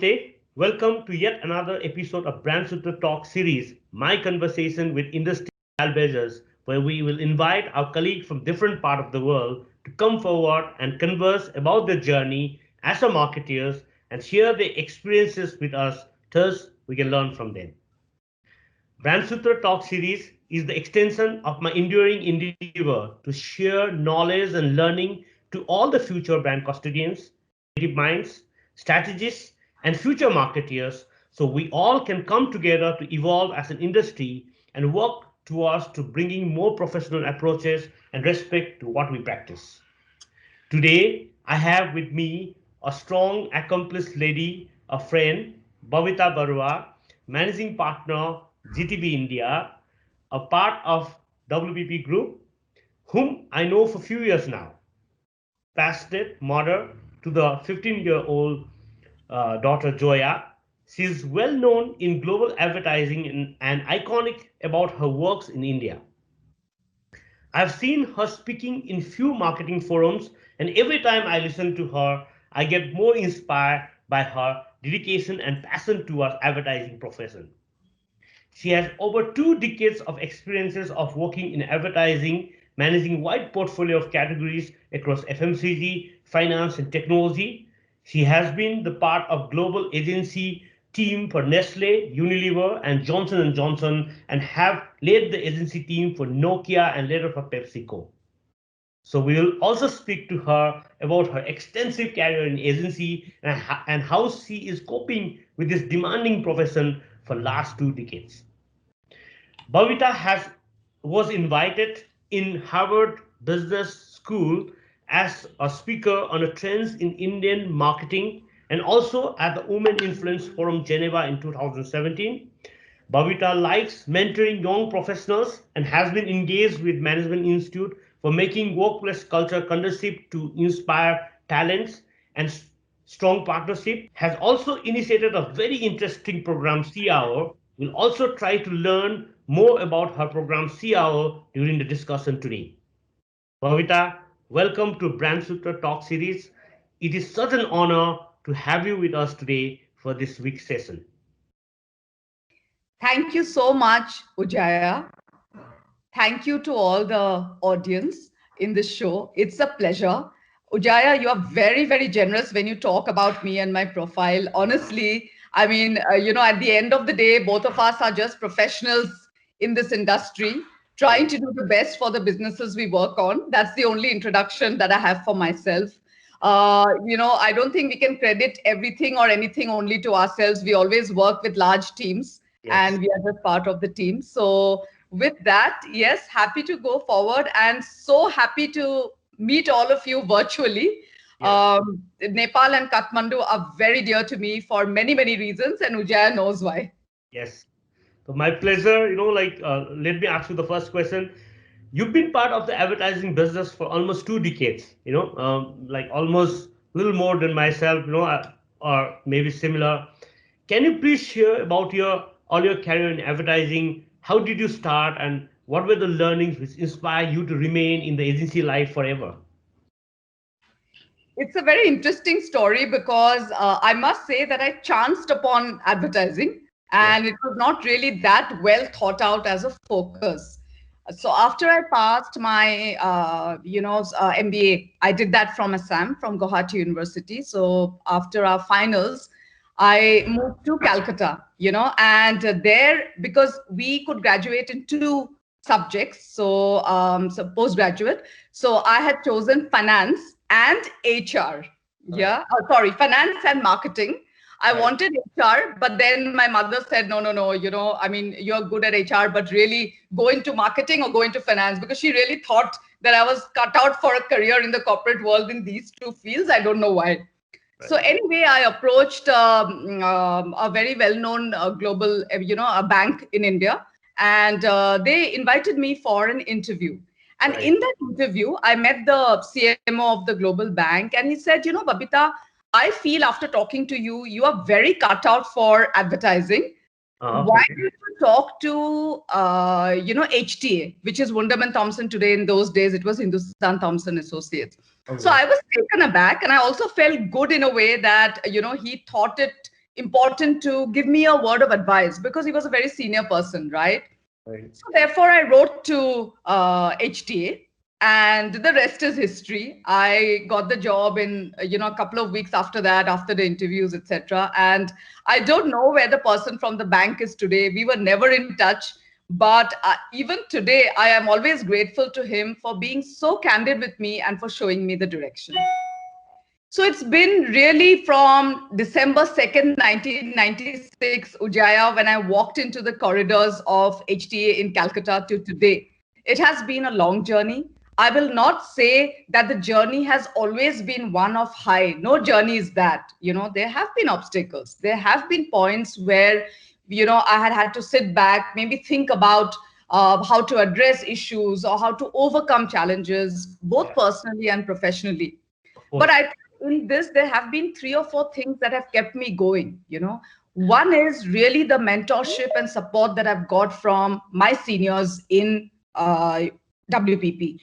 Namaste. Welcome to yet another episode of Brandsutra Talk Series, my conversation with Industry Trailblazers, where we will invite our colleagues from different parts of the world to come forward and converse about their journey as a marketeers and share their experiences with us, thus we can learn from them. Brandsutra Talk Series is the extension of my enduring endeavor to share knowledge and learning to all the future brand custodians, creative minds, strategists, and future marketeers so we all can come together to evolve as an industry and work towards to bringing more professional approaches and respect to what we practice. Today, I have with me a strong, accomplished lady, a friend, Babita Baruah, managing partner, GTB India, a part of WPP Group, whom I know for a few years now. Passionate mother to the 15-year-old daughter Joya. She is well known in global advertising and iconic about her works in India. I've seen her speaking in few marketing forums, and every time I listen to her, I get more inspired by her dedication and passion towards advertising profession. She has over 2 decades of experiences of working in advertising, managing wide portfolio of categories across FMCG, finance, and technology. She has been the part of global agency team for Nestle, Unilever, and Johnson and Johnson, and have led the agency team for Nokia and later for PepsiCo. So we will also speak to her about her extensive career in agency and how she is coping with this demanding profession for last 2 decades. Babita was invited in Harvard Business School as a speaker on a trends in Indian marketing and also at the Women Influence Forum Geneva in 2017. Babita likes mentoring young professionals and has been engaged with Management Institute for making workplace culture conducive to inspire talents and strong partnership. Has also initiated a very interesting program, CRO. We'll also try to learn more about her program CRO during the discussion today. Babita, welcome to Brandsutra Talk Series. It is such an honor to have you with us today for this week's session. Thank you so much, Ujaya. Thank you to all the audience in this show. It's a pleasure. Ujaya, you are very, very generous when you talk about me and my profile. Honestly, at the end of the day, both of us are just professionals in this industry, trying to do the best for the businesses we work on. That's the only introduction that I have for myself. I don't think we can credit everything or anything only to ourselves. We always work with large teams, Yes. and we are just part of the team. So with that, yes, happy to go forward and so happy to meet all of you virtually. Yes. Nepal and Kathmandu are very dear to me for many, many reasons, and Ujaya knows why. Yes. So my pleasure. Let me ask you the first question. You've been part of the advertising business for almost 2 decades. Like almost a little more than myself. Or maybe similar. Can you please share about your all your career in advertising? How did you start, and what were the learnings which inspired you to remain in the agency life forever? It's a very interesting story because I must say that I chanced upon advertising Yes. and it was not really that well thought out as a focus. So after I passed my, MBA, I did that from Assam, from Guwahati University. So after our finals, I moved to Calcutta, and there, because we could graduate in 2 subjects, so postgraduate. So I had chosen finance and HR. Right. Yeah, sorry, finance and marketing. I Right. wanted HR, but then my mother said, no, no, no, you're good at HR, but really go into marketing or go into finance, because she really thought that I was cut out for a career in the corporate world in these 2 fields. I don't know why. So Right. anyway, I approached a very well-known global, a bank in India, and they invited me for an interview. And Right. in that interview, I met the CMO of the global bank, and he said, Babita, I feel after talking to you, you are very cut out for advertising. Why Okay. don't you talk to, HTA, which is Wunderman Thompson today. In those days, it was Hindustan Thompson Associates. So Okay. I was taken aback, and I also felt good in a way that, he thought it important to give me a word of advice because he was a very senior person, right? Right. So therefore, I wrote to HTA, and the rest is history. I got the job in a couple of weeks after that, after the interviews, etc. And I don't know where the person from the bank is today. We were never in touch, but even today, I am always grateful to him for being so candid with me and for showing me the direction. So it's been really from December 2nd, 1996, Ujaya, when I walked into the corridors of HTA in Calcutta to today. It has been a long journey. I will not say that the journey has always been one of high. No journey is that. There have been obstacles. There have been points where, I had to sit back, maybe think about how to address issues or how to overcome challenges, both Yeah, personally and professionally. of But course. in this, there have been three or four things that have kept me going. One is really the mentorship and support that I've got from my seniors in WPP.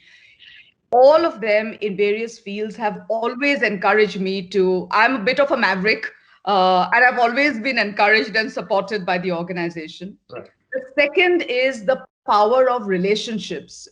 All of them in various fields have always encouraged me to, I'm a bit of a maverick, and I've always been encouraged and supported by the organization. Right. The second is the power of relationships.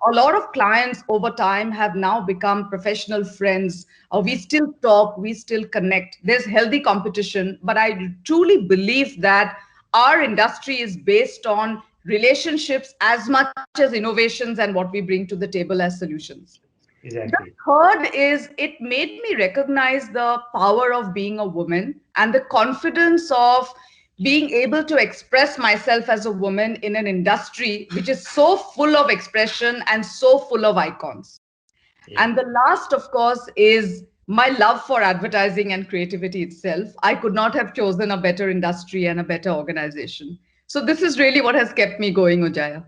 A lot of clients over time have now become professional friends. We still talk, we still connect. There's healthy competition, but I truly believe that our industry is based on relationships as much as innovations and what we bring to the table as solutions. The Exactly. third is it made me recognize the power of being a woman and the confidence of being able to express myself as a woman in an industry which is so full of expression and so full of icons. Yeah. And the last, of course, is my love for advertising and creativity itself. I could not have chosen a better industry and a better organization. So, this is really what has kept me going, Ujaya.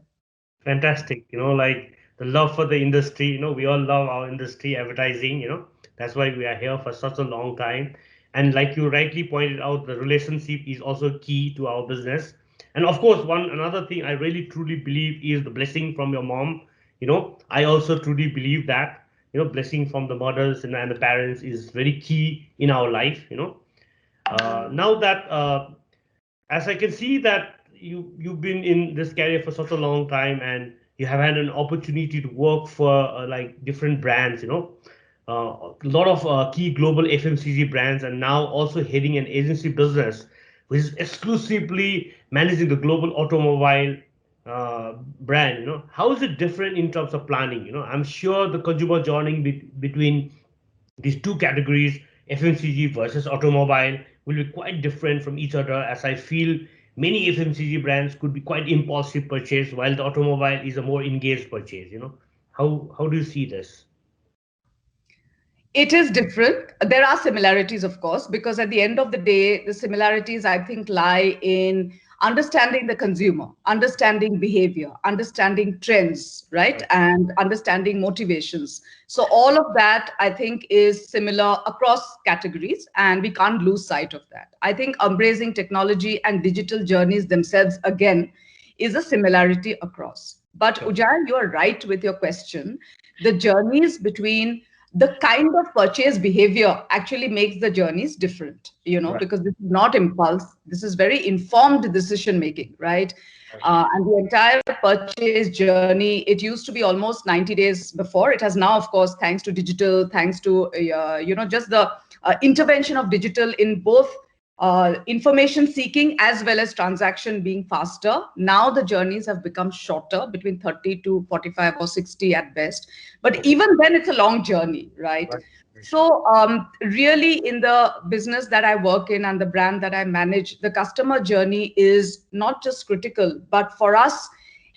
Fantastic. Like the love for the industry. We all love our industry, advertising. That's why we are here for such a long time. And like you rightly pointed out, the relationship is also key to our business. And of course, one another thing I really truly believe is the blessing from your mom. I also truly believe that, blessing from the mothers and the parents is very key in our life. Now that as I can see that you've been in this career for such a long time, and you have had an opportunity to work for like different brands, a lot of key global FMCG brands, and now also heading an agency business which is exclusively managing the global automobile brand. How is it different in terms of planning? I'm sure the consumer journey between these two categories, FMCG versus automobile, will be quite different from each other, as I feel many FMCG brands could be quite impulsive purchase, while the automobile is a more engaged purchase. How do you see this? It is different. There are similarities, of course, because at the end of the day, the similarities, I think, lie in understanding the consumer, understanding behavior, understanding trends, right? Right. And understanding motivations. So, all of that, I think, is similar across categories, and we can't lose sight of that. I think embracing technology and digital journeys themselves, again, is a similarity across. But Sure. Ujjayi, you are right with your question. The journeys between the kind of purchase behavior actually makes the journeys different, Right. because this is not impulse. This is very informed decision making, right? Right. And the entire purchase journey, it used to be almost 90 days before. It has now, of course, thanks to digital, thanks to, just the intervention of digital in both information seeking as well as transaction being faster. Now the journeys have become shorter, between 30 to 45 or 60 at best. But Okay. even then, it's a long journey, right? Right. Right. So, really, in the business that I work in and the brand that I manage, the customer journey is not just critical, but for us,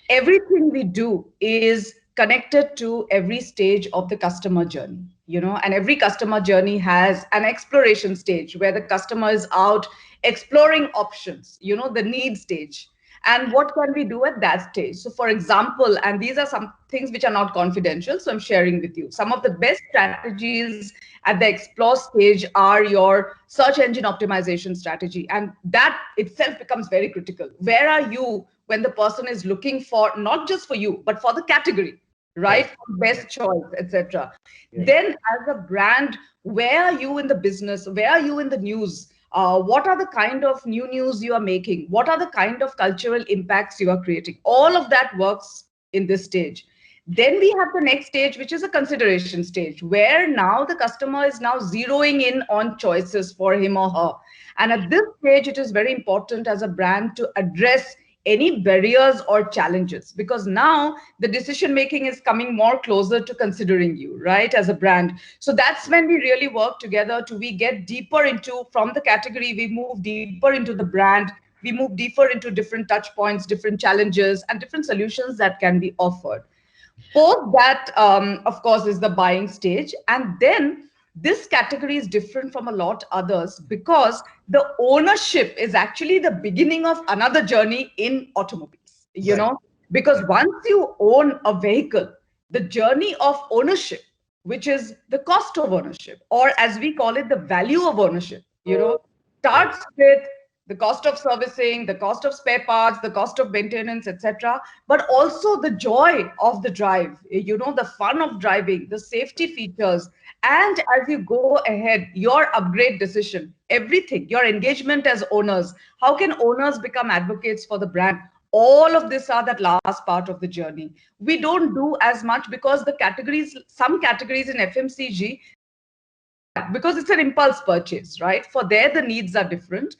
everything we do is connected to every stage of the customer journey, and every customer journey has an exploration stage where the customer is out exploring options, the need stage. And what can we do at that stage? So, for example, and these are some things which are not confidential, so I'm sharing with you. Some of the best strategies at the explore stage are your search engine optimization strategy. And that itself becomes very critical. Where are you when the person is looking for, not just for you, but for the category, Yes. right? Best choice, etc. Yes. Then, as a brand, where are you in the business? Where are you in the news? what are the kind of new news you are making, what are the kind of cultural impacts you are creating. All of that works in this stage. Then we have the next stage, which is a consideration stage, where now the customer is now zeroing in on choices for him or her. And at this stage, it is very important as a brand to address any barriers or challenges, because now the decision making is coming more closer to considering you, right, as a brand. So that's when we really work together to we get deeper into, from the category we move deeper into the brand, we move deeper into different touch points, different challenges, and different solutions that can be offered. Post that, of course, is the buying stage. And then this category is different from a lot others because the ownership is actually the beginning of another journey in automobiles, Right. because once you own a vehicle, the journey of ownership, which is the cost of ownership, or as we call it, the value of ownership, Right. starts with the cost of servicing, the cost of spare parts, the cost of maintenance, etc., but also the joy of the drive, the fun of driving, the safety features. And as you go ahead, your upgrade decision, everything, your engagement as owners, how can owners become advocates for the brand? All of this are that last part of the journey. We don't do as much because the categories, some categories in FMCG, they don't do that because it's an impulse purchase, right? For there, the needs are different.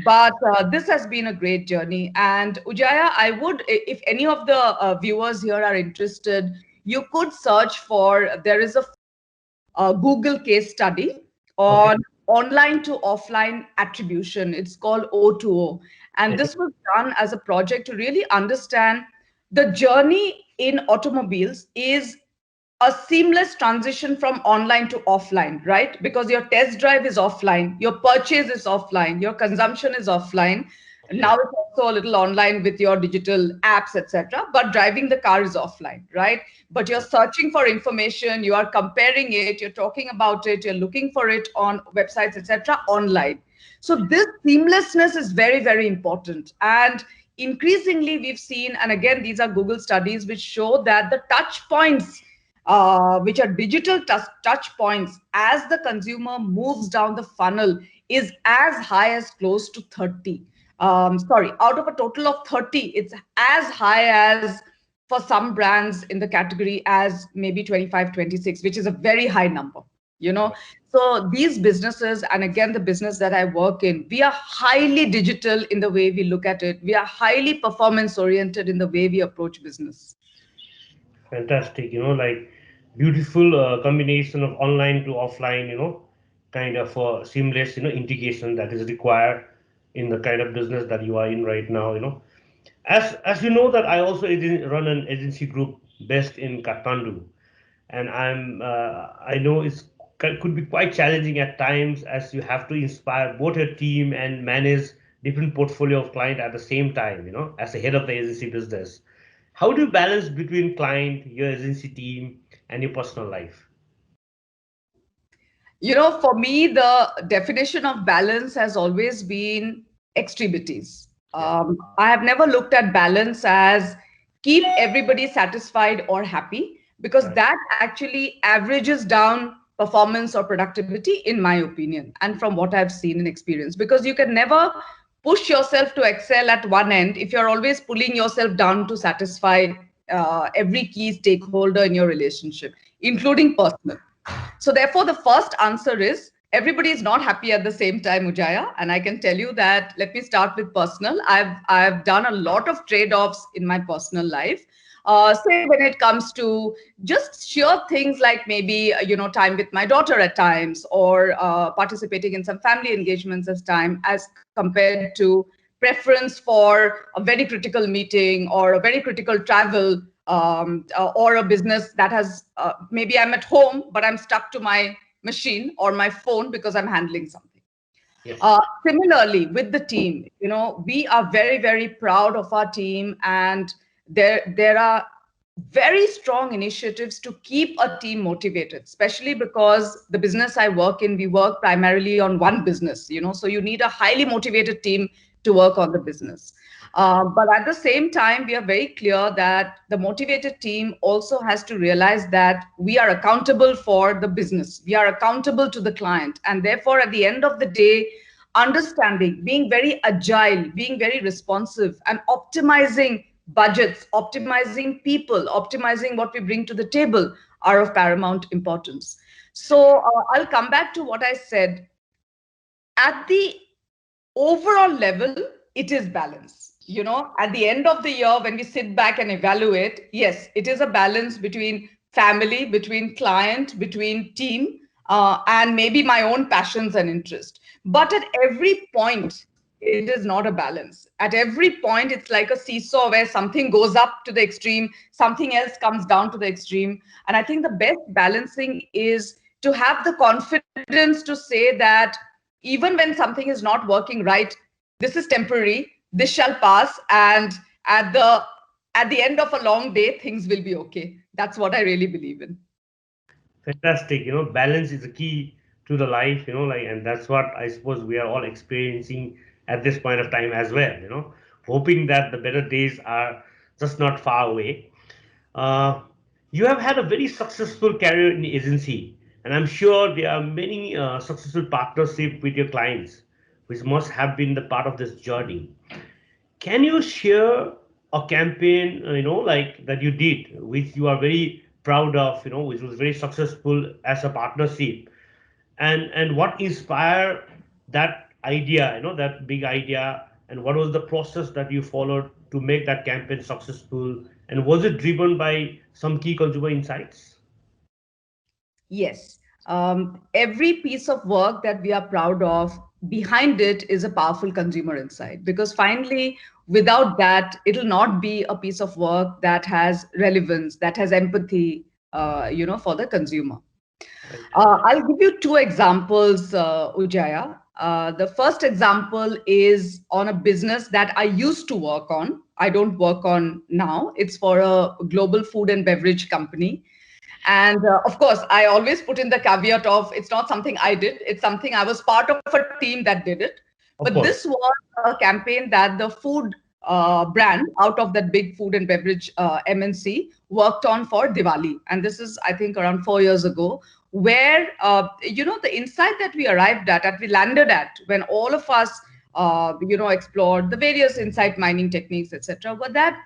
But this has been a great journey. And Ujaya, I would, if any of the viewers here are interested, you could search for, there is a Google case study Okay. on online to offline attribution. It's called O2O. And Okay. this was done as a project to really understand the journey in automobiles is a seamless transition from online to offline, right? Because your test drive is offline, your purchase is offline, your consumption is offline. Now Okay. it's also a little online with your digital apps, etc. But driving the car is offline, right? But you're searching for information, you are comparing it, you're talking about it, you're looking for it on websites, etc. online. So this seamlessness is very, very important. And increasingly, we've seen, and again, these are Google studies which show that the touch points, which are digital touch points, as the consumer moves down the funnel, is as high as close to 30. Sorry, out of a total of 30, it's as high as for some brands in the category as maybe 25, 26, which is a very high number, you know. So these businesses, and again, the business that I work in, we are highly digital in the way we look at it. We are highly performance oriented in the way we approach business. Fantastic. Like beautiful combination of online to offline, kind of seamless, integration that is required in the kind of business that you are in right now. As you know that I also run an agency group based in Kathmandu, and I know could be quite challenging at times as you have to inspire both your team and manage different portfolio of client at the same time, as the head of the agency business. How do you balance between client, your agency team, and your personal life? For me, the definition of balance has always been extremities. Yeah. I have never looked at balance as keep everybody satisfied or happy, because Right. that actually averages down performance or productivity, in my opinion, and from what I've seen in experience. Because you can never push yourself to excel at one end if you're always pulling yourself down to satisfy every key stakeholder in your relationship, including personal. So therefore, the first answer is everybody is not happy at the same time, Ujaya. And I can tell you that. Let me start with personal. I've done a lot of trade-offs in my personal life. Say when it comes to just sheer things like maybe time with my daughter at times, or participating in some family engagements as time as compared to preference for a very critical meeting or a very critical travel, or a business that has maybe I'm at home, but I'm stuck to my machine or my phone because I'm handling something. Yes. Similarly, with the team, we are very, very proud of our team, and there are very strong initiatives to keep a team motivated, especially because the business I work in, we work primarily on one business, so you need a highly motivated team to work on the business. But at the same time, we are very clear that the motivated team also has to realize that we are accountable for the business. We are accountable to the client. And therefore, at the end of the day, understanding, being very agile, being very responsive, and optimizing budgets, optimizing people, optimizing what we bring to the table are of paramount importance. So I'll come back to what I said. At the overall level, it is balance. At the end of the year, when we sit back and evaluate, yes, it is a balance between family, between client, between team, and maybe my own passions and interest. But at every point, it is not a balance. At every point, it's like a seesaw where something goes up to the extreme, something else comes down to the extreme. And I think the best balancing is to have the confidence to say that even when something is not working right, this is temporary, this shall pass, and at the at the end of a long day, things will be okay. That's what I really believe in. Fantastic. Balance is the key to the life, and that's what I suppose we are all experiencing at this point of time as well, hoping that the better days are just not far away. Uh, you have had a very successful career in agency, and I'm sure there are many successful partnership with your clients, which must have been the part of this journey. Can you share a campaign, like that you did, which you are very proud of, which was very successful as a partnership, and what inspired that idea, that big idea, and what was the process that you followed to make that campaign successful, and was it driven by some key consumer insights? Yes. Every piece of work that we are proud of, behind it is a powerful consumer insight. Because finally, without that, it'll not be a piece of work that has relevance, that has empathy, for the consumer. Right. I'll give you two examples, Ujaya. The first example is on a business that I used to work on. I don't work on now. It's for a global food and beverage company. And of course, I always put in the caveat of it's not something I did, it's something I was part of a team that did it. But Of this course. was a campaign that the food brand out of that big food and beverage MNC worked on for Diwali. And this is, I think, around 4 years ago, where, the insight that we arrived at, that we landed at when all of us, explored the various insight mining techniques, etc., were that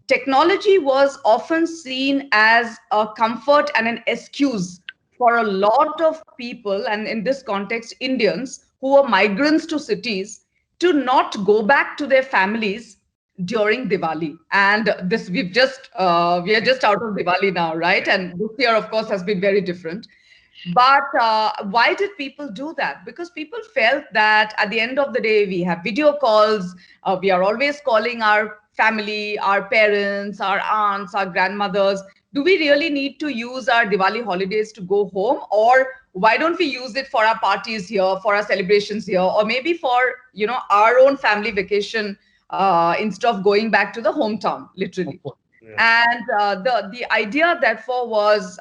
technology was often seen as a comfort and an excuse for a lot of people, and in this context, Indians who were migrants to cities, to not go back to their families during Diwali. And this we are just out of Diwali now, right? And this year, of course, has been very different. But why did people do that? Because people felt that at the end of the day, we have video calls, we are always calling our family, our parents, our aunts, our grandmothers. Do we really need to use our Diwali holidays to go home? Or why don't we use it for our parties here, for our celebrations here, or maybe for, our own family vacation instead of going back to the hometown, literally? Of course. Yeah. And the idea, therefore, was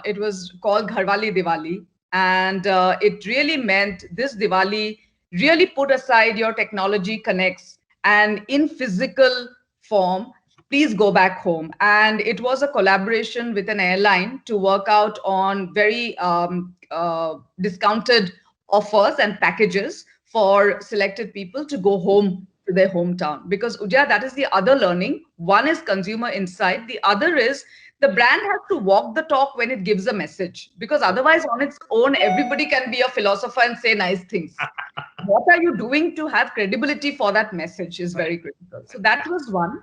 it was called Gharwali Diwali, and it really meant this Diwali really put aside your technology connects, and in physical form, please go back home. And it was a collaboration with an airline to work out on very discounted offers and packages for selected people to go home to their hometown. Because Ujaya, that is the other learning. One is consumer insight. The other is the brand has to walk the talk when it gives a message. Because otherwise, on its own, everybody can be a philosopher and say nice things. What are you doing to have credibility for that message is very critical. So that was one.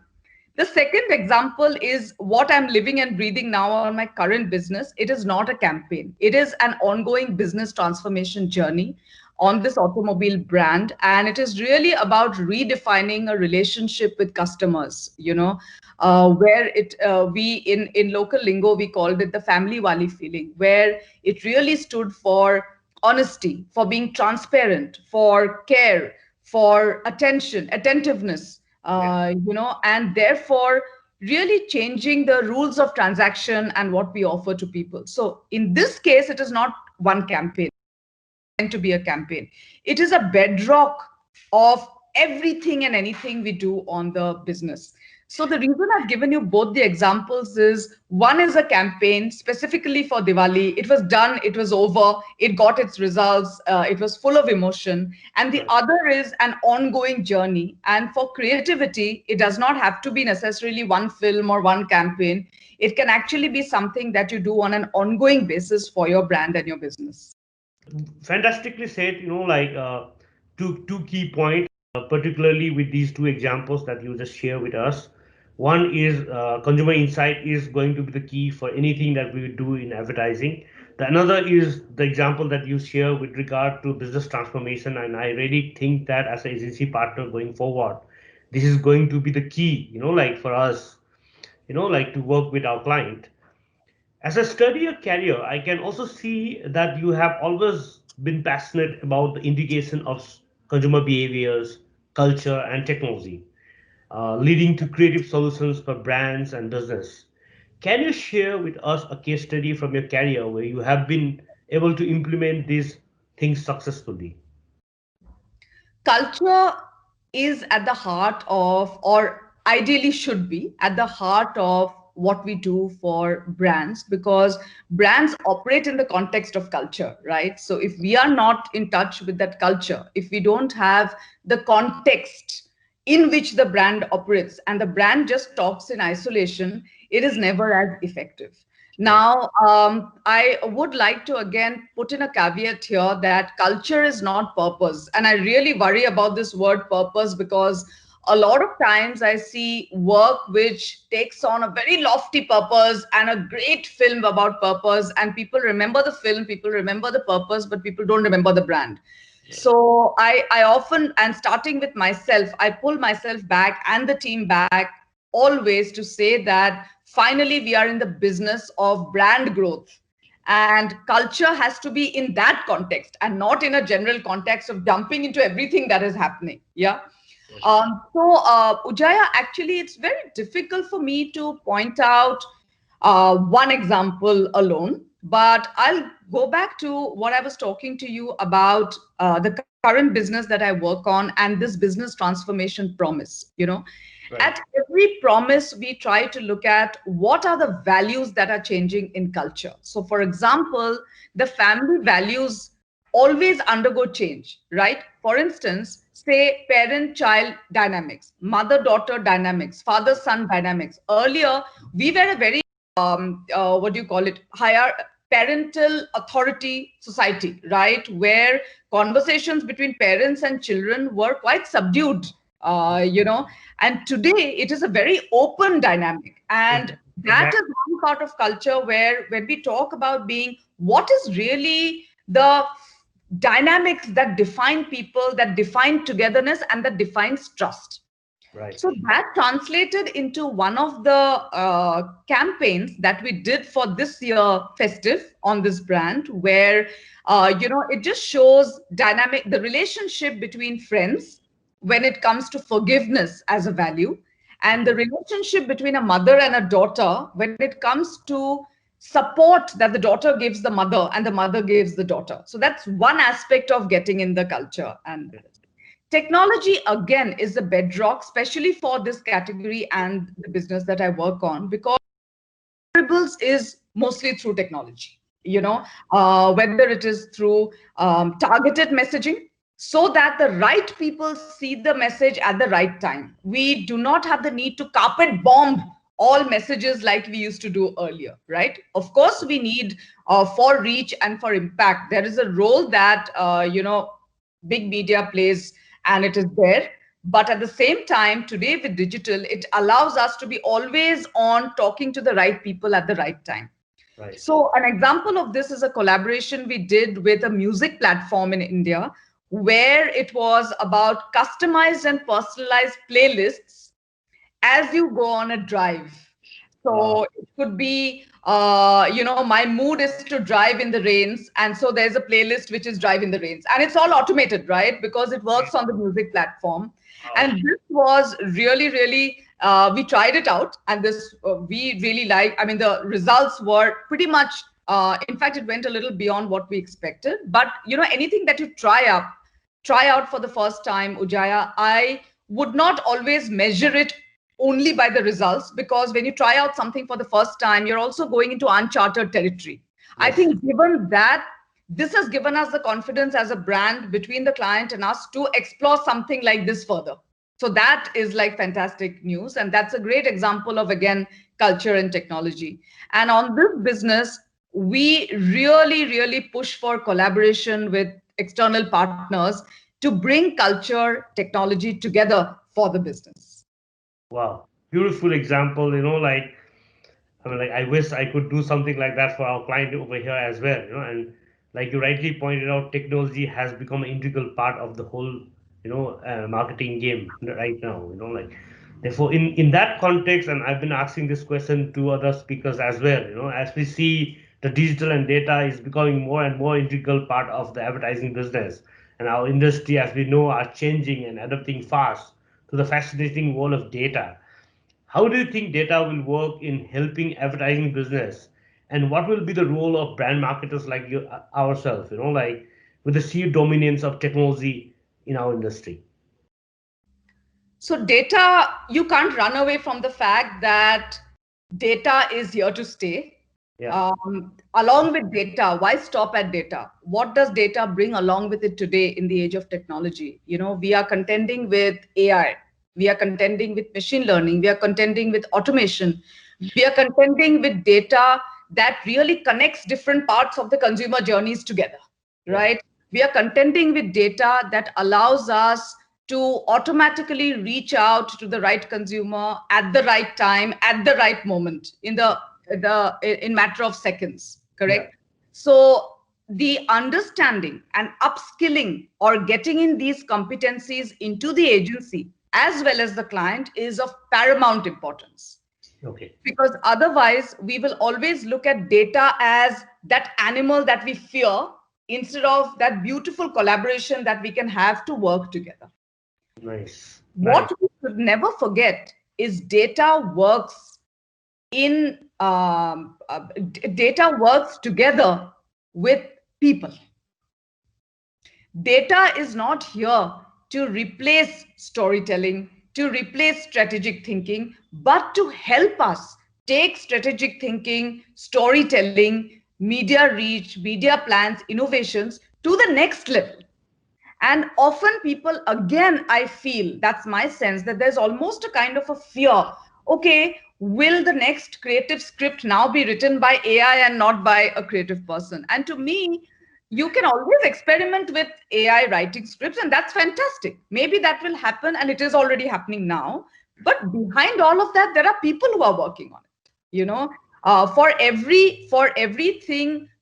The second example is what I'm living and breathing now on my current business. It is not a campaign, it is an ongoing business transformation journey on this automobile brand. And it is really about redefining a relationship with customers, where in local lingo, we called it the family wali feeling, where it really stood for honesty, for being transparent, for care, for attentiveness, and therefore really changing the rules of transaction and what we offer to people. So in this case, it is not one campaign to be a campaign. It is a bedrock of everything and anything we do on the business. So the reason I've given you both the examples is one is a campaign specifically for Diwali. It was done, it was over, it got its results, it was full of emotion. And the Right. other is an ongoing journey. And for creativity, it does not have to be necessarily one film or one campaign. It can actually be something that you do on an ongoing basis for your brand and your business. Fantastically said. Two key points, particularly with these two examples that you just share with us. One is consumer insight is going to be the key for anything that we do in advertising. The another is the example that you share with regard to business transformation, and I really think that as an agency partner going forward, this is going to be the key. For us, to work with our client. As I study your career, I can also see that you have always been passionate about the integration of consumer behaviors, culture, and technology, leading to creative solutions for brands and business. Can you share with us a case study from your career where you have been able to implement these things successfully? Culture is at the heart of, or ideally should be at the heart of what we do for brands, because brands operate in the context of culture, right? So if we are not in touch with that culture, if we don't have the context in which the brand operates and the brand just talks in isolation, it is never as effective. Right. Now, I would like to again put in a caveat here that culture is not purpose. And I really worry about this word purpose, because a lot of times I see work which takes on a very lofty purpose and a great film about purpose, and people remember the film, people remember the purpose, but people don't remember the brand. Right. So I often, and starting with myself, I pull myself back and the team back always to say that finally we are in the business of brand growth, and culture has to be in that context and not in a general context of dumping into everything that is happening. Yeah. Yes. Ujaya, actually, it's very difficult for me to point out one example alone, but I'll go back to what I was talking to you about, the current business that I work on and this business transformation promise. Right. At every promise, we try to look at what are the values that are changing in culture. So, for example, the family values always undergo change, right? For instance, say parent child dynamics, mother daughter dynamics, father son dynamics. Earlier, we were a very, what do you call it, higher parental authority society, right? Where conversations between parents and children were quite subdued, and today it is a very open dynamic. And that is Exactly. one part of culture where, when we talk about being, what is really the dynamics that define people, that define togetherness, and that defines trust. Right. So that translated into one of the campaigns that we did for this year festive on this brand, where it just shows dynamic the relationship between friends when it comes to forgiveness as a value, and the Okay. relationship between a mother and a daughter when it comes to support that the daughter gives the mother and the mother gives the daughter. So that's one aspect of getting in the culture. And technology, again, is the bedrock, especially for this category and the business that I work on, because deliverables is mostly through technology, whether it is through targeted messaging, so that the right people see the message at the right time. We do not have the need to carpet bomb all messages like we used to do earlier, right? Of course, we need, for reach and for impact, there is a role that, big media plays, and it is there. But at the same time, today with digital, it allows us to be always on talking to the right people at the right time. Right. So, an example of this is a collaboration we did with a music platform in India, where it was about customized and personalized playlists as you go on a drive. Wow. So it could be, my mood is to drive in the rains. And so there's a playlist which is drive in the rains. And it's all automated, right? Because it works on the music platform. Wow. And this was really, really, we tried it out. And this, we really like, I mean, the results were pretty much, in fact, it went a little beyond what we expected. But, anything that you try out for the first time, Ujaya, I would not always measure it only by the results, because when you try out something for the first time, you're also going into uncharted territory. I Yes. think given that, this has given us the confidence as a brand between the client and us to explore something like this further. So that is like fantastic news. And that's a great example of, again, culture and technology. And on this business, we really, really push for collaboration with external partners to bring culture, technology together for the business. Wow. Beautiful example, like I mean, like I wish I could do something like that for our client over here as well, and like you rightly pointed out, technology has become an integral part of the whole, marketing game right now, like therefore in that context, and I've been asking this question to other speakers as well, as we see the digital and data is becoming more and more integral part of the advertising business, and our industry, as we know, are changing and adapting fast to the fascinating world of data. How do you think data will work in helping advertising business? And what will be the role of brand marketers like you, ourselves, like with the sheer dominance of technology in our industry? So, data, you can't run away from the fact that data is here to stay. Yeah, Along with data, why stop at data? What does data bring along with it today in the age of technology? We are contending with AI, we are contending with machine learning, we are contending with automation, we are contending with data that really connects different parts of the consumer journeys together, yeah, right? We are contending with data that allows us to automatically reach out to the right consumer at the right time, at the right moment, in matter of seconds, yeah, correct? So the understanding and upskilling or getting in these competencies into the agency as well as the client is of paramount importance, okay, because otherwise we will always look at data as that animal that we fear instead of that beautiful collaboration that we can have to work together. nice, nice, What we should never forget is data works together with people. Data is not here to replace storytelling, to replace strategic thinking, but to help us take strategic thinking, storytelling, media reach, media plans, innovations to the next level. And often people, again, I feel that's my sense that there's almost a kind of a fear. Okay, will the next creative script now be written by AI and not by a creative person? And to me, you can always experiment with AI writing scripts, and that's fantastic. Maybe that will happen, and it is already happening now. But behind all of that, there are people who are working on it.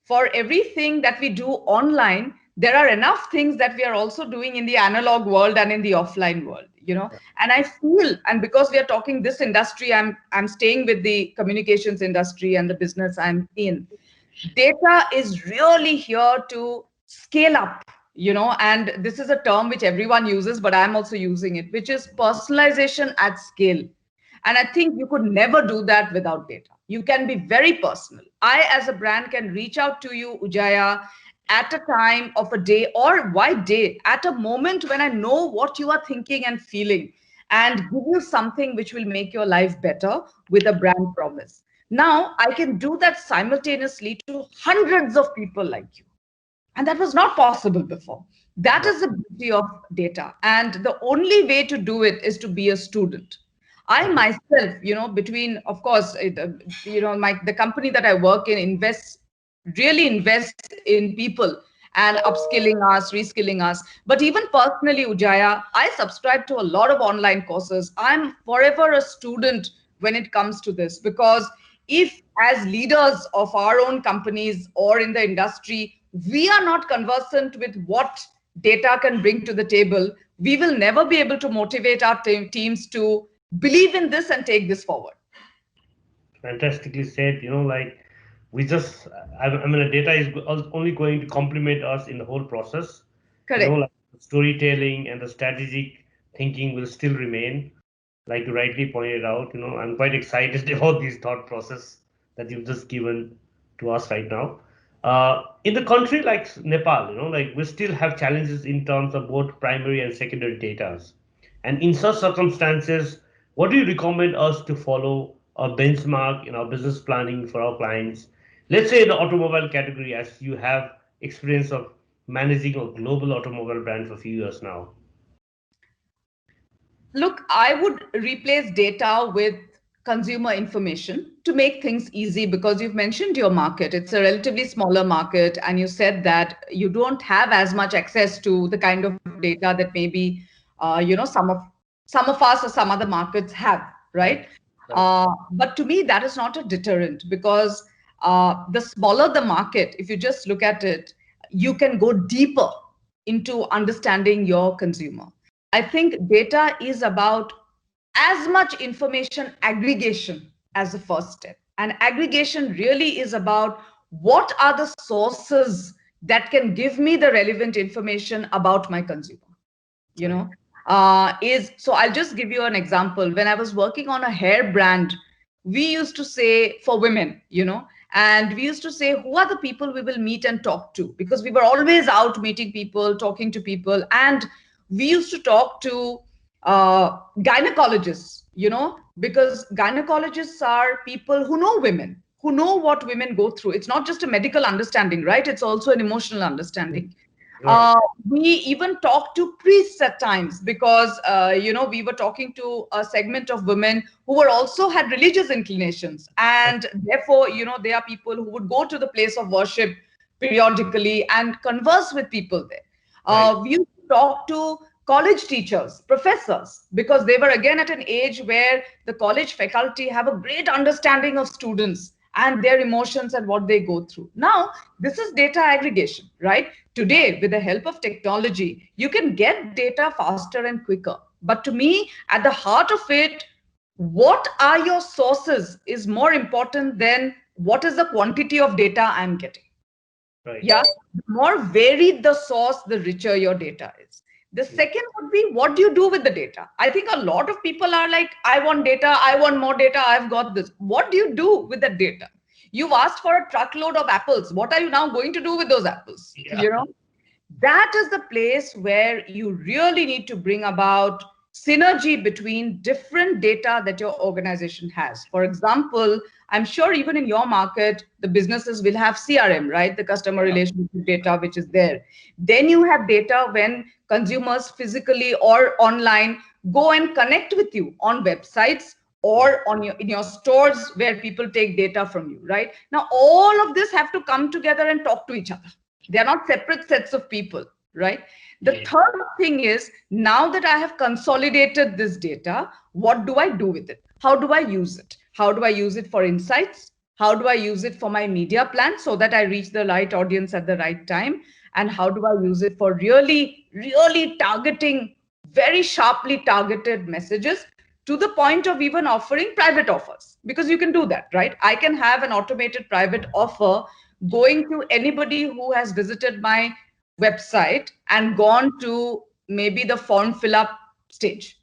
For everything that we do online, there are enough things that we are also doing in the analog world and in the offline world. And I feel, and because we are talking this industry, I'm staying with the communications industry and the business I'm in. Data is really here to scale up. And this is a term which everyone uses, but I'm also using it, which is personalization at scale. And I think you could never do that without data. You can be very personal. I, as a brand, can reach out to you, Ujaya, at a time of a day, or why day, at a moment when I know what you are thinking and feeling, and give you something which will make your life better with a brand promise. Now, I can do that simultaneously to hundreds of people like you. And that was not possible before. That right, is the beauty of data. And the only way to do it is to be a student. I okay, myself, between, of course, the company that I work in really invests in people and upskilling us, reskilling us. But even personally, Ujaya, I subscribe to a lot of online courses. I'm forever a student when it comes to this, because if, as leaders of our own companies or in the industry, we are not conversant with what data can bring to the table, we will never be able to motivate our teams to believe in this and take this forward. fantastically said. Like we just, I mean, the data is only going to complement us in the whole process. Correct. Like storytelling and the strategic thinking will still remain. Like you rightly pointed out, I'm quite excited about these thought process that you've just given to us right now. In the country like Nepal, like we still have challenges in terms of both primary and secondary data. And in such circumstances, What do you recommend us to follow or benchmark in our business planning for our clients? Let's say in the automobile category, as you have experience of managing a global automobile brand for a few years now. Look, I would replace data with consumer information to make things easy because you've mentioned your market. It's a relatively smaller market, and you said that you don't have as much access to the kind of data that maybe some of us or some other markets have, Right. right? Right. But to me, that is not a deterrent because the smaller the market, if you just look at it, you can go deeper into understanding your consumer. I think data is about as much information aggregation as the first step. And aggregation really is about what are the sources that can give me the relevant information about my consumer. You Right. know, is so I'll just give you an example. When I was working on a hair brand, we used to say for women, and we used to say who are the people we will meet and talk to, because we were always out meeting people, talking to people, and we used to talk to gynecologists, because gynecologists are people who know women, who know what women go through. It's not just a medical understanding, right? It's also an emotional understanding. Right. We even talked to priests at times because we were talking to a segment of women who were also had religious inclinations, and therefore they are people who would go to the place of worship periodically and converse with people there. Right. We used to talk to college teachers, professors, because they were again at an age where the college faculty have a great understanding of students and their emotions and what they go through. Now, this is data aggregation, right? Today, with the help of technology, you can get data faster and quicker. But to me, at the heart of it, what are your sources is more important than what is the quantity of data I'm getting. Right. Yeah, the more varied the source, the richer your data is. The Yeah. second would be, what do you do with the data? I think a lot of people are like, I want data, I want more data, I've got this. What do you do with that data? You've asked for a truckload of apples. What are you now going to do with those apples? Yeah. That is the place where you really need to bring about synergy between different data that your organization has. For example, I'm sure even in your market, the businesses will have CRM, right? The customer Yeah. relationship data, which is there. Then you have data when consumers physically or online go and connect with you on websites Yeah. or on in your stores where people take data from you, right? Now, all of this have to come together and talk to each other. They are not separate sets of people, right? The Yeah. third thing is, now that I have consolidated this data, what do I do with it? How do I use it? How do I use it for insights? How do I use it for my media plan so that I reach the right audience at the right time? And how do I use it for really, really targeting very sharply targeted messages to the point of even offering private offers? Because you can do that, right? I can have an automated private offer going to anybody who has visited my website and gone to maybe the form fill up stage.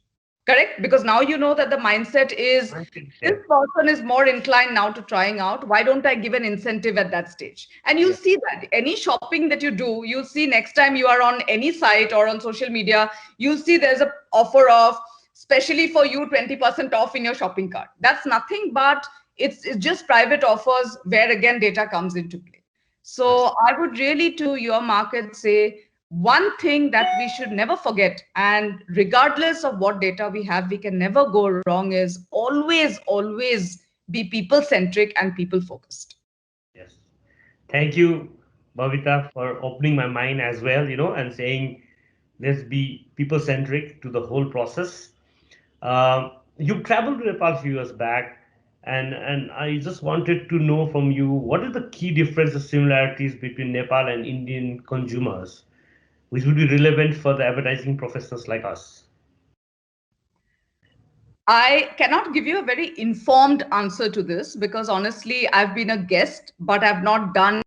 Correct? Because now you know that the mindset is, Right. this Yeah. person is more inclined now to trying out. Why don't I give an incentive at that stage? And you'll Yeah. see that any shopping that you do, you'll see next time you are on any site or on social media, you'll see there's a offer of, especially for you, 20% off in your shopping cart. That's nothing but it's just private offers where again data comes into play. Right. So I would really, to your market, say one thing that we should never forget, and regardless of what data we have, we can never go wrong, is always, always be people centric and people focused. Yes. Thank you, Bhavita, for opening my mind as well, and saying let's be people centric to the whole process. You traveled to Nepal a few years back, and I just wanted to know from you what are the key differences, similarities between Nepal and Indian consumers, which would be relevant for the advertising professionals like us. I cannot give you a very informed answer to this because honestly, I've been a guest, but I've not done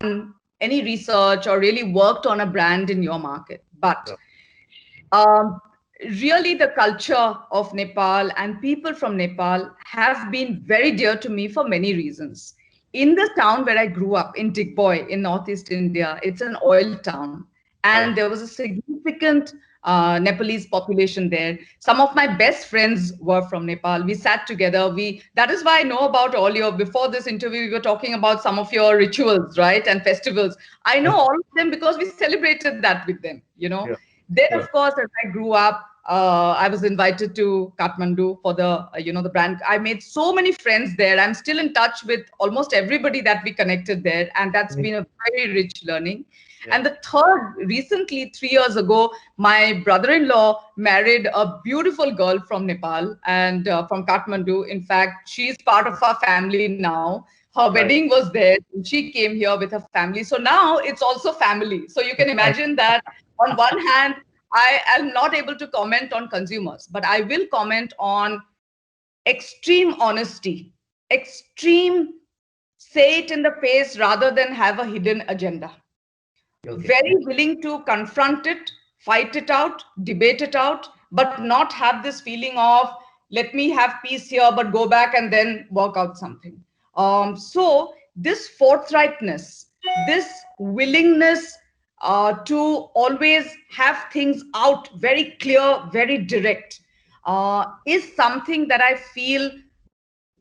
any research or really worked on a brand in your market. But Yeah. um, really, the culture of Nepal and people from Nepal have been very dear to me for many reasons. In the town where I grew up, in Digboy in Northeast India, it's an oil town. And Right. there was a significant Nepalese population there. Some of my best friends were from Nepal. We sat together. That is why I know about all your, before this interview, we were talking about some of your rituals, right? And festivals. I know all of them because we celebrated that with them, you know. Yeah. Then, Yeah. of course, as I grew up, I was invited to Kathmandu for the, the brand. I made so many friends there. I'm still in touch with almost everybody that we connected there. And that's been a very rich learning. Yeah. And the third, recently, 3 years ago, my brother-in-law married a beautiful girl from Nepal and from Kathmandu. In fact, she's part of our family now. Her Right. wedding was there. She came here with her family. So now it's also family. So you can Right. imagine that on one hand, I am not able to comment on consumers, but I will comment on extreme honesty, extreme say it in the face rather than have a hidden agenda. Okay. Very willing to confront it, fight it out, debate it out, but not have this feeling of let me have peace here, but go back and then work out something. So this forthrightness, this willingness to always have things out very clear, very direct, is something that I feel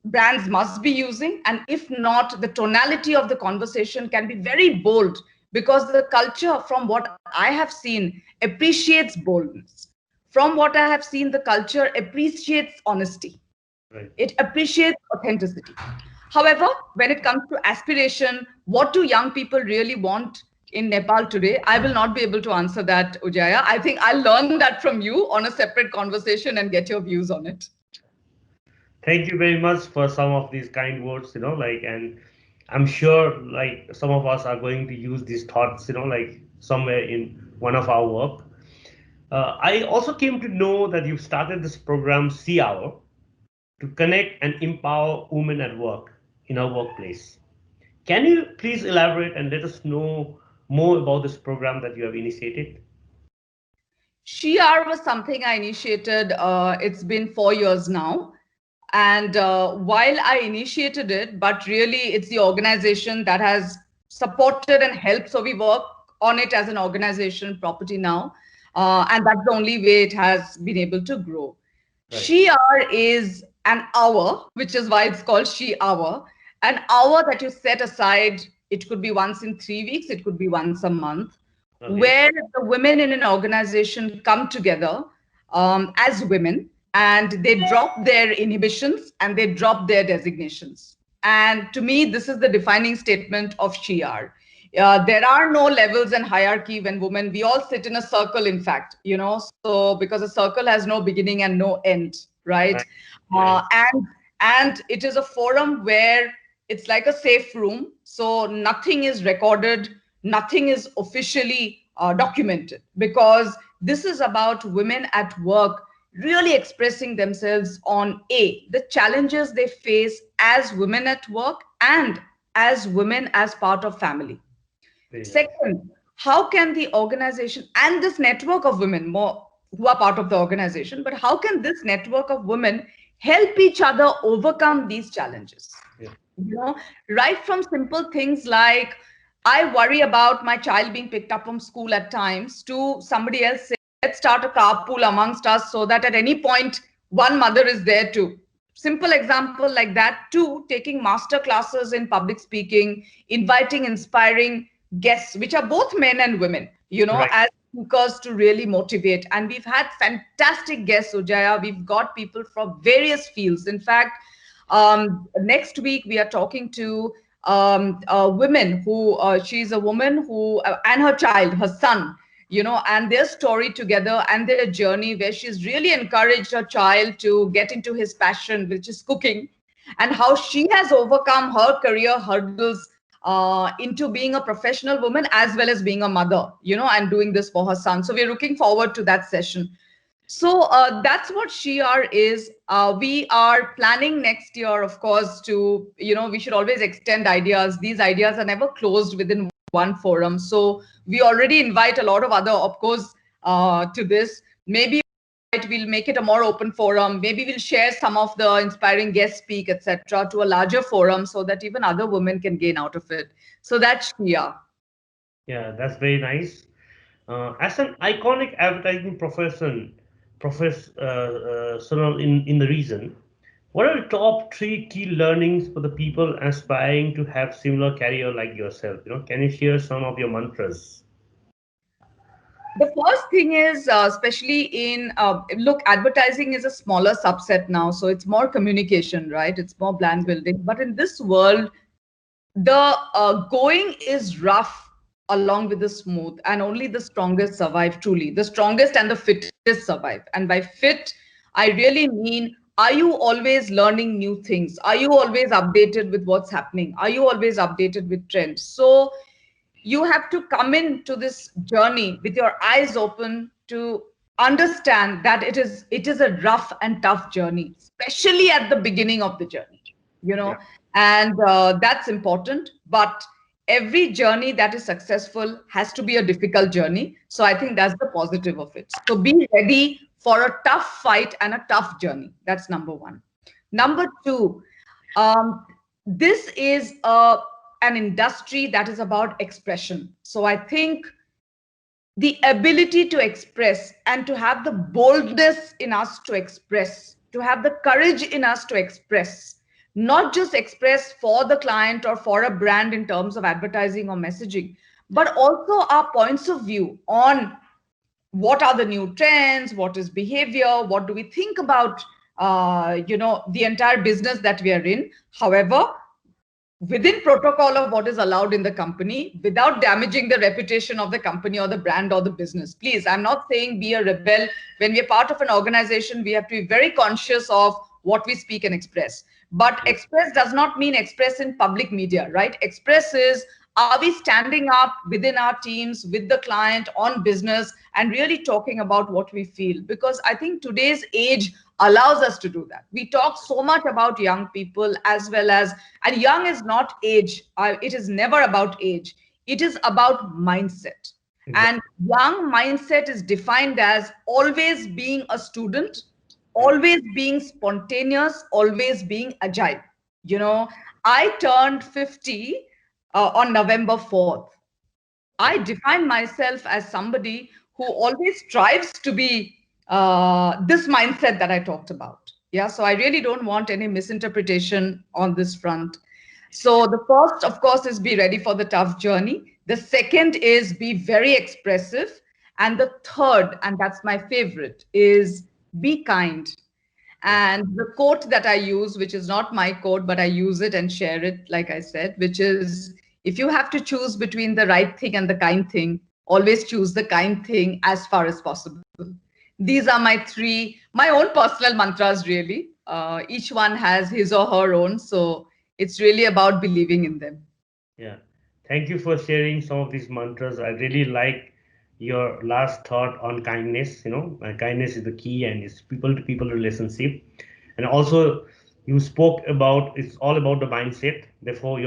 brands must be using. And if not, the tonality of the conversation can be very bold because the culture, from what I have seen, appreciates boldness. From what I have seen, the culture appreciates honesty, Right. it appreciates authenticity. However, when it comes to aspiration, what do young people really want in Nepal today? I will not be able to answer that, Ujaya. I think I'll learn that from you on a separate conversation and get your views on it. Thank you very much for some of these kind words, and I'm sure like some of us are going to use these thoughts, like somewhere in one of our work. I also came to know that you've started this program, Sea Hour, to connect and empower women at work in our workplace. Can you please elaborate and let us know more about this program that you have initiated? Shiar was something I initiated. It's been 4 years now. And while I initiated it, but really it's the organization that has supported and helped. So we work on it as an organization property now. And that's the only way it has been able to grow. Right. She Hour is an hour, which is why it's called She Hour. An hour that you set aside, it could be once in 3 weeks, it could be once a month, Okay. where the women in an organization come together as women and they drop their inhibitions and they drop their designations. And to me, this is the defining statement of Shiar. There are no levels and hierarchy when women, we all sit in a circle, in fact, so because a circle has no beginning and no end, right? Right. Right. And it is a forum where it's like a safe room. So nothing is recorded, nothing is officially documented because this is about women at work really expressing themselves on the challenges they face as women at work and as women as part of family. Very nice. Second, how can the organization and this network of women more who are part of the organization, but how can this network of women help each other overcome these challenges? Yeah. You know, right from simple things like I worry about my child being picked up from school at times to somebody else saying, let's start a carpool amongst us so that at any point one mother is there too. Simple example like that. Two, taking master classes in public speaking, inviting inspiring guests, which are both men and women, Right. as speakers to really motivate. And we've had fantastic guests, Ujaya. We've got people from various fields. In fact, next week we are talking to a woman who she's a woman who and her child, her son, and their story together and their journey where she's really encouraged her child to get into his passion, which is cooking, and how she has overcome her career hurdles into being a professional woman as well as being a mother, and doing this for her son. So we're looking forward to that session. So that's what Shiar is. We are planning next year, of course, to, we should always extend ideas. These ideas are never closed within one forum. So we already invite a lot of other opcos to this. Maybe we'll make it a more open forum. Maybe we'll share some of the inspiring guest speak, etc., to a larger forum so that even other women can gain out of it. So that's Shia. Yeah, that's very nice. As an iconic advertising professional in the region, what are the top three key learnings for the people aspiring to have similar career like yourself? Can you share some of your mantras? The first thing is, especially in, look, advertising is a smaller subset now, so it's more communication, right? It's more brand building. But in this world, the going is rough along with the smooth, and only the strongest survive truly. The strongest and the fittest survive. And by fit, I really mean, are you always learning new things? Are you always updated with what's happening? Are you always updated with trends? So you have to come into this journey with your eyes open to understand that it is a rough and tough journey, especially at the beginning of the journey, you Yeah. know and that's important. But every journey that is successful has to be a difficult journey, so I think that's the positive of it. So be ready for a tough fight and a tough journey. That's number one. Number two, um, this is an industry that is about expression. So I think the ability to express and to have the boldness in us to express, to have the courage in us to express, not just express for the client or for a brand in terms of advertising or messaging, but also our points of view on what are the new trends, what is behavior, what do we think about the entire business that we are in. However, within protocol of what is allowed in the company, without damaging the reputation of the company or the brand or the business. Please, I'm not saying be a rebel. When we're part of an organization, we have to be very conscious of what we speak and express. But Yeah. express does not mean express in public media, right? Express is, are we standing up within our teams with the client on business and really talking about what we feel? Because I think today's age allows us to do that. We talk so much about young people as well as, and young is not age. It is never about age. It is about mindset. And Exactly. young mindset is defined as always being a student, Yeah. always being spontaneous, always being agile. You know, I turned 50 on November 4th. I Yeah. define myself as somebody who always strives to be this mindset that I talked about. Yeah, so I really don't want any misinterpretation on this front. So the first, of course, is be ready for the tough journey. The second is be very expressive. And the third, and that's my favorite, is be kind. Yeah. And the quote that I use, which is not my quote, but I use it and share it, like I said, which is, if you have to choose between the right thing and the kind thing, always choose the kind thing as far as possible. These are my three, my own personal mantras, really. Each one has his or her own. So it's really about believing in them. Yeah. Thank you for sharing some of these mantras. I really like your last thought on kindness. Kindness is the key and it's people to people relationship. And also, you spoke about it's all about the mindset. Therefore,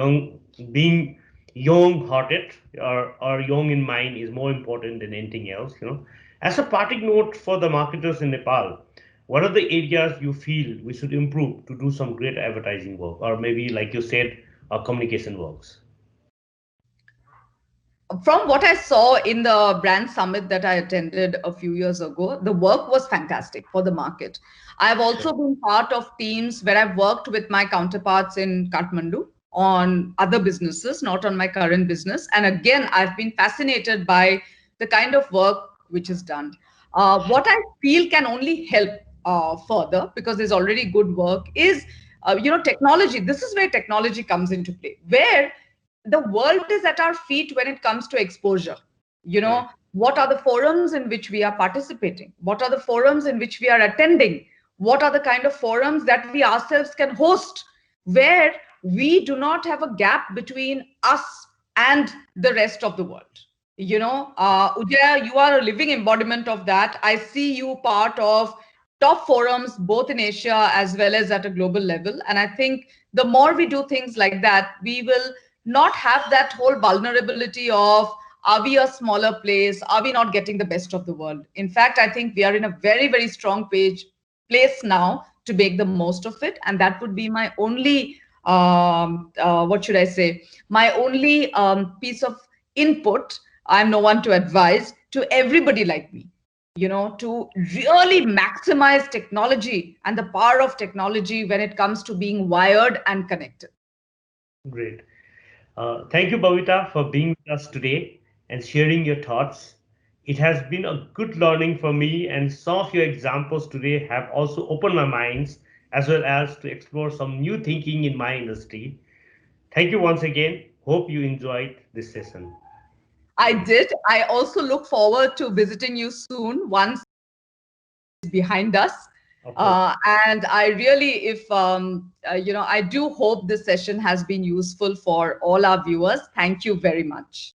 being young hearted or young in mind is more important than anything else. As a parting note for the marketers in Nepal, what are the areas you feel we should improve to do some great advertising work, or maybe, like you said, communication works? From what I saw in the brand summit that I attended a few years ago, the work was fantastic for the market. I've Yeah. also been part of teams where I've worked with my counterparts in Kathmandu on other businesses, not on my current business. And again, I've been fascinated by the kind of work which is done. What I feel can only help further, because there's already good work, is technology. This is where technology comes into play, where the world is at our feet when it comes to exposure. Right. What are the forums in which we are participating? What are the forums in which we are attending? What are the kind of forums that we ourselves can host, where we do not have a gap between us and the rest of the world? Ujaya, you are a living embodiment of that. I see you part of top forums both in Asia as well as at a global level. And I think the more we do things like that, we will not have that whole vulnerability of, are we a smaller place? Are we not getting the best of the world? In fact, I think we are in a very, very strong place now to make the most of it. And that would be my only, what should I say, my only piece of input. I'm no one to advise. to everybody like me, to really maximize technology and the power of technology when it comes to being wired and connected. Great. Thank you, Babita, for being with us today and sharing your thoughts. It has been a good learning for me, and some of your examples today have also opened my minds as well as to explore some new thinking in my industry. Thank you once again. Hope you enjoyed this session. I did. I also look forward to visiting you soon once is behind us. Of course. And I really, if I do hope this session has been useful for all our viewers. Thank you very much.